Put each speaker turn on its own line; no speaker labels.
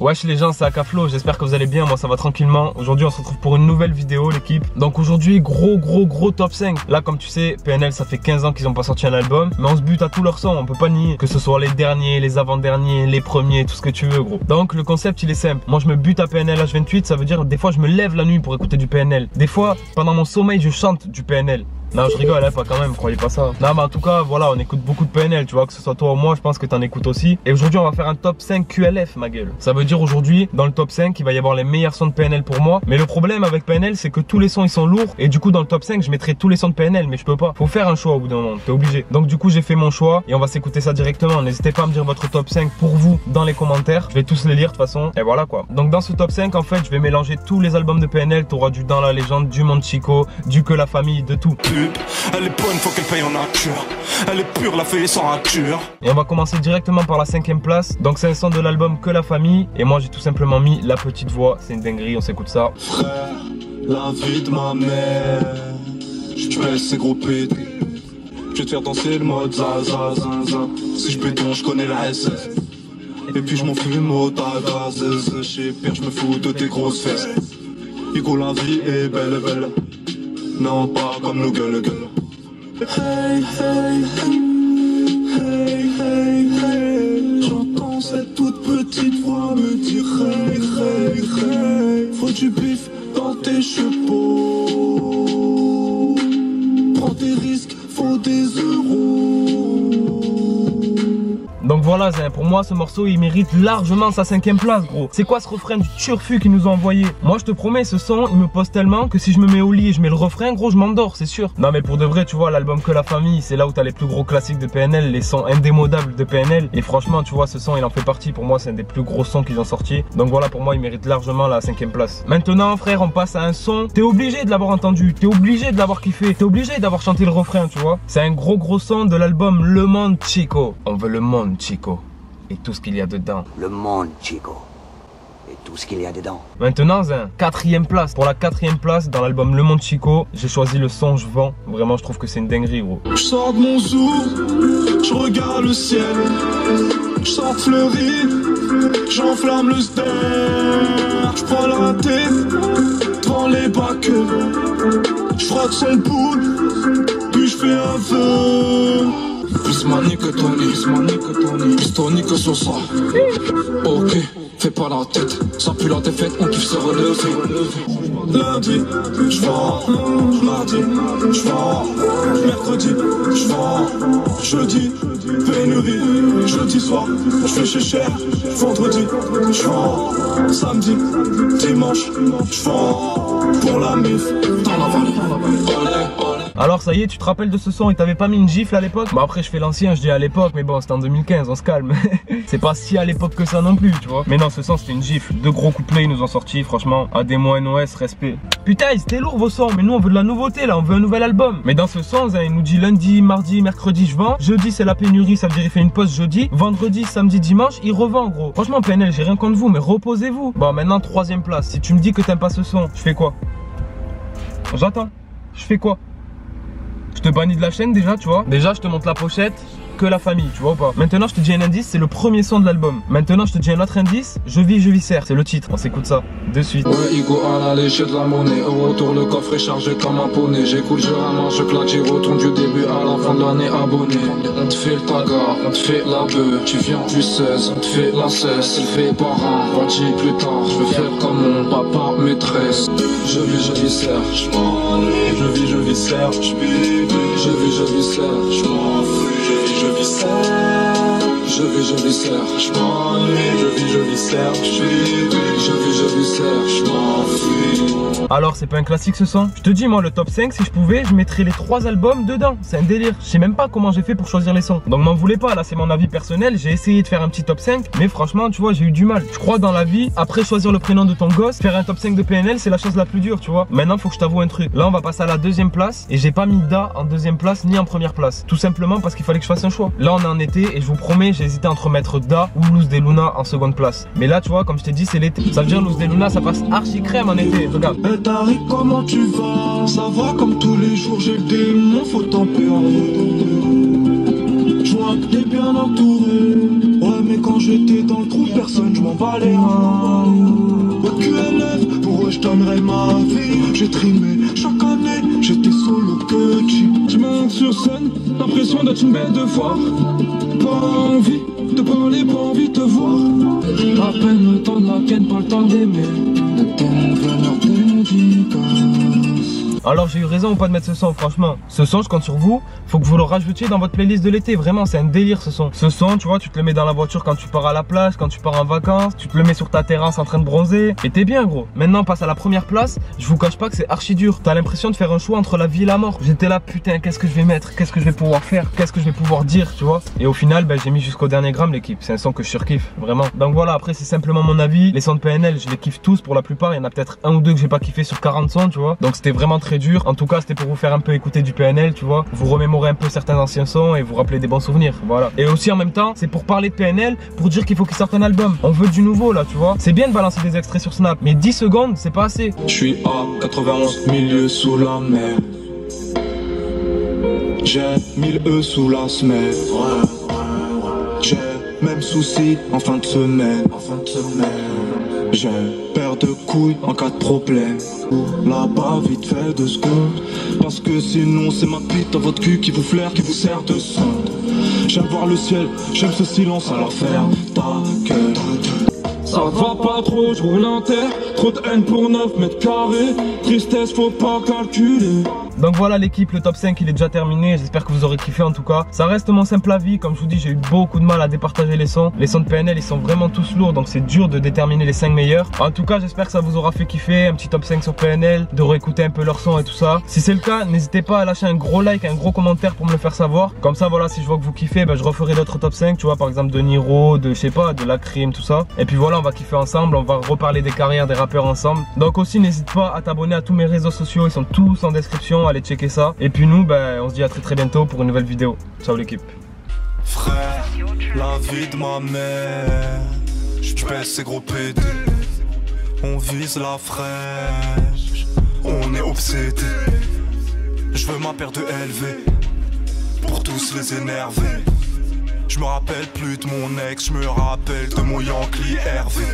Wesh les gens, c'est Akaflo, j'espère que vous allez bien, moi ça va tranquillement. Aujourd'hui on se retrouve pour une nouvelle vidéo l'équipe. Donc aujourd'hui gros top 5. Là comme tu sais, PNL ça fait 15 ans qu'ils ont pas sorti un album, mais on se bute à tous leurs sons, on peut pas nier. Que ce soit les derniers, les avant-derniers, les premiers, tout ce que tu veux gros. Donc le concept il est simple, moi je me bute à PNL H28, ça veut dire des fois je me lève la nuit pour écouter du PNL. Des fois pendant mon sommeil je chante du PNL. Non je rigole, hein, pas quand même, croyez pas ça. Non mais en tout cas voilà, on écoute beaucoup de PNL, tu vois, que ce soit toi ou moi, je pense que t'en écoutes aussi. Et aujourd'hui on va faire un top 5 QLF ma gueule. Ça veut dire aujourd'hui dans le top 5 il va y avoir les meilleurs sons de PNL pour moi. Mais le problème avec PNL c'est que tous les sons ils sont lourds. Et du coup dans le top 5 je mettrai tous les sons de PNL, mais je peux pas. Faut faire un choix au bout d'un moment, t'es obligé. Donc du coup j'ai fait mon choix et on va s'écouter ça directement. N'hésitez pas à me dire votre top 5 pour vous dans les commentaires. Je vais tous les lire de toute façon. Et voilà quoi. Donc dans ce top 5 en fait je vais mélanger tous les albums de PNL. T'auras du Dans la Légende, du Monde Chico, du Que la Famille, de tout.
Elle est bonne, faut qu'elle paye en nature. Elle est pure, la feuille sans rature.
Et on va commencer directement par la 5e place. Donc c'est un son de l'album Que la Famille. Et moi j'ai tout simplement mis La Petite Voix. C'est une dinguerie, on s'écoute ça.
Frère, la vie de ma mère. Je baisse ces gros pétés. Je vais te faire danser le mode zaza. Si je béton, je connais la SS. Et puis je m'en fume au tagas. Chez pire, je me fous de tes grosses fesses. Hugo, la vie est belle. Non, pas comme nos gueules. Hey, j'entends cette toute petite voix me dire hey, faut du bif dans tes chevaux. Prends tes risques, faut des euros.
Donc voilà, pour moi ce morceau il mérite largement sa 5e place gros. C'est quoi ce refrain du turfu qu'ils nous ont envoyé? Moi je te promets, ce son il me pose tellement que si je me mets au lit et je mets le refrain gros je m'endors, c'est sûr. Non mais pour de vrai tu vois, l'album Que la Famille c'est là où t'as les plus gros classiques de PNL, les sons indémodables de PNL. Et franchement tu vois, ce son il en fait partie. Pour moi c'est un des plus gros sons qu'ils ont sorti. Donc voilà, pour moi il mérite largement la 5e place. Maintenant frère, on passe à un son, t'es obligé de l'avoir entendu, t'es obligé de l'avoir kiffé, t'es obligé d'avoir chanté le refrain, tu vois. C'est un gros son de l'album Le Monde Chico. On veut le monde Chico et tout ce qu'il y a dedans.
Le monde Chico et tout ce qu'il y a dedans.
Maintenant, 4e place. Pour la 4e place dans l'album Le Monde Chico, j'ai choisi le son Je Vends. Vraiment, je trouve que c'est une dinguerie, gros.
Je sors de mon zoo, je regarde le ciel. Je sors fleuri, j'enflamme le ster. Je prends la tête devant les bacs. Je frotte son poule, puis je fais un feu. Plus mani que Tony, plus Tony que Sosa. Ok, fais pas la tête, ça pue la défaite, on kiffe se relever. Lundi, j'vends, mardi, j'vends, mercredi, j'vends, jeudi, pénurie, jeudi soir, j'fais chez cher, vendredi, j'vends, samedi, dimanche, j'vends, pour la mif, dans la vallée,
Alors ça y est, tu te rappelles de ce son et t'avais pas mis une gifle à l'époque? Bon après je fais l'ancien, je dis à l'époque, mais bon c'était en 2015, on se calme. C'est pas si à l'époque que ça non plus, tu vois. Mais non, ce son c'était une gifle. 2 gros couplets ils nous ont sorti, franchement. Ademo NOS, respect. Putain, c'était lourd vos sons, mais nous on veut de la nouveauté là, on veut un nouvel album. Mais dans ce son, il nous dit lundi, mardi, mercredi je vends. Jeudi c'est la pénurie, ça veut dire il fait une pause jeudi. Vendredi, samedi, dimanche, il revend gros. Franchement PNL, j'ai rien contre vous, mais reposez-vous. Bon maintenant 3e place, si tu me dis que t'aimes pas ce son, je fais quoi? J'attends, je fais quoi? Je te bannis de la chaîne déjà, tu vois. Déjà, je te montre la pochette, Que la Famille, tu vois ou pas. Maintenant, je te dis un indice, c'est le premier son de l'album. Maintenant, je te dis un autre indice, Je vis, je vis serre, c'est le titre. On s'écoute ça de suite.
Ouais, Igo à la léger de la monnaie. Au retour, le coffre est chargé comme un poney. J'écoute, je ramasse, je claque, j'y retourne du début à la fin de l'année abonné. On te fait le taga, on te fait la bœuf. Tu viens du 16, on te fait la cesse. Il fait parrain, vas-y plus tard. Je veux faire comme mon papa maîtresse. Je vis, je vis serre, je m'ennuie. Je vis, je vis serre, je vis, je vis serre, je m'en fous. Je vis serre, je vis serre, je m'ennuie. Je vis serre, je vis serre, je m'enfuis.
Alors c'est pas un classique ce son? Je te dis moi le top 5 si je pouvais je mettrais les 3 albums dedans. C'est un délire. Je sais même pas comment j'ai fait pour choisir les sons. Donc m'en voulez pas, là c'est mon avis personnel. J'ai essayé de faire un petit top 5, mais franchement tu vois j'ai eu du mal. Je crois dans la vie, après choisir le prénom de ton gosse, faire un top 5 de PNL c'est la chose la plus dure, tu vois. Maintenant faut que je t'avoue un truc. Là on va passer à la 2e place et j'ai pas mis Da en 2e place ni en 1re place. Tout simplement parce qu'il fallait que je fasse un choix. Là on est en été et je vous promets j'ai hésité entre mettre Da ou Luz de Luna en 2e place. Mais là tu vois comme je t'ai dit c'est l'été. Ça veut dire Luz de Luna ça passe archi crème en été. Regarde.
Tariq, comment tu vas? Ça va comme tous les jours, j'ai le démon, faut tempérer. Je vois que t'es bien entouré. Ouais, mais Quand j'étais dans le trou, personne, je m'en bats les reins. Au QLF, pour eux je donnerais ma vie. J'ai trimé chaque année, j'étais solo que G. Je monte sur scène, l'impression d'être une bête de foire. Pas envie de parler, pas envie de te voir. À peine le temps de la ken, pas le temps d'aimer. De leur dédicace.
Alors j'ai eu raison ou pas de mettre ce son, franchement. Ce son, je compte sur vous, faut que vous le rajoutiez dans votre playlist de l'été, vraiment c'est un délire ce son. Ce son, tu vois, tu te le mets dans la voiture quand tu pars à la plage, quand tu pars en vacances, tu te le mets sur ta terrasse en train de bronzer, et t'es bien gros. Maintenant on passe à la première place, je vous cache pas que c'est archi dur. T'as l'impression de faire un choix entre la vie et la mort. J'étais là, putain, qu'est-ce que je vais mettre, qu'est-ce que je vais pouvoir faire, qu'est-ce que je vais pouvoir dire, tu vois. Et au final, ben, j'ai mis jusqu'au dernier gramme l'équipe, c'est un son que je surkiffe, vraiment. Donc voilà, après c'est simplement mon avis, les sons de PNL, je les kiffe tous pour la plupart, il y en a peut-être un ou deux que j'ai pas kiffé sur 40 sons, tu vois. Donc c'était vraiment très dur, en tout cas c'était pour vous faire un peu écouter du PNL, tu vois, vous remémorer un peu certains anciens sons et vous rappeler des bons souvenirs, voilà. Et aussi en même temps, c'est pour parler de PNL, pour dire qu'il faut qu'il sorte un album. On veut du nouveau là, tu vois. C'est bien de balancer des extraits sur Snap, mais 10 secondes, c'est pas assez.
Je suis à 91, milieu sous la mer. J'ai 1000 E sous la semaine. J'ai même souci en fin de semaine. J'ai paire de couilles en cas de problème. Là-bas, vite fait 2 secondes. Parce que sinon, c'est ma bite dans votre cul qui vous flaire, qui vous sert de sonde. J'aime voir le ciel, j'aime ce silence, alors ferme ta gueule. Ça va pas trop, je roule en terre. Trop de haine pour 9 mètres carrés. Tristesse, faut pas calculer.
Donc voilà l'équipe, le top 5 il est déjà terminé, j'espère que vous aurez kiffé en tout cas. Ça reste mon simple avis, comme je vous dis j'ai eu beaucoup de mal à départager les sons. Les sons de PNL ils sont vraiment tous lourds, donc c'est dur de déterminer les 5 meilleurs. En tout cas j'espère que ça vous aura fait kiffer, un petit top 5 sur PNL, de réécouter un peu leurs sons et tout ça. Si c'est le cas, n'hésitez pas à lâcher un gros like, un gros commentaire pour me le faire savoir. Comme ça voilà, si je vois que vous kiffez, ben, je referai d'autres top 5, tu vois, par exemple de Niro, de je sais pas, de Lacrim, tout ça. Et puis voilà, on va kiffer ensemble, on va reparler des carrières des rappeurs ensemble. Donc aussi n'hésite pas à t'abonner à tous mes réseaux sociaux, ils sont tous en description, allez checker ça. Et puis nous, ben, on se dit à très bientôt pour une nouvelle vidéo. Ciao l'équipe.
Frère, la vie de ma mère, je baisse ces gros PD. On vise la fraîche, on est obsédé. Je veux ma paire de LV, pour tous les énerver. Je me rappelle plus de mon ex, je me rappelle de mon Yankee Hervé.